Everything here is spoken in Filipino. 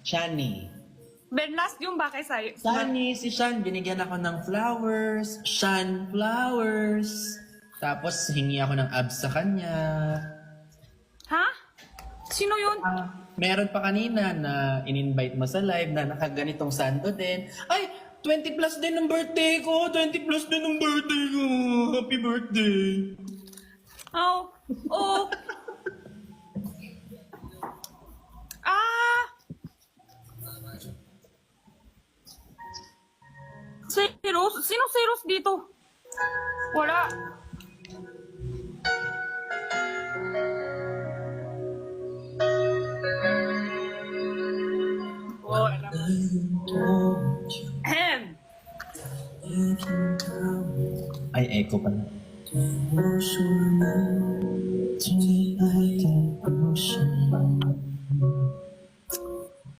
Shani. Ben, last yung ba kay sa'yo? Shani, si Shan, binigyan ako ng flowers. Shan flowers. Tapos hingi ako ng abs sa kanya. Ha? Sino yun? Meron pa kanina na in-invite mo sa live na nakaganitong sando din. Ay, 20 plus din ng birthday ko. 20 plus din ng birthday ko. Happy birthday. Oh. Oh. Ah! Cyrus? Sino Cyrus dito? Wala. Oh, alam. Ahem. Ay, echo pala.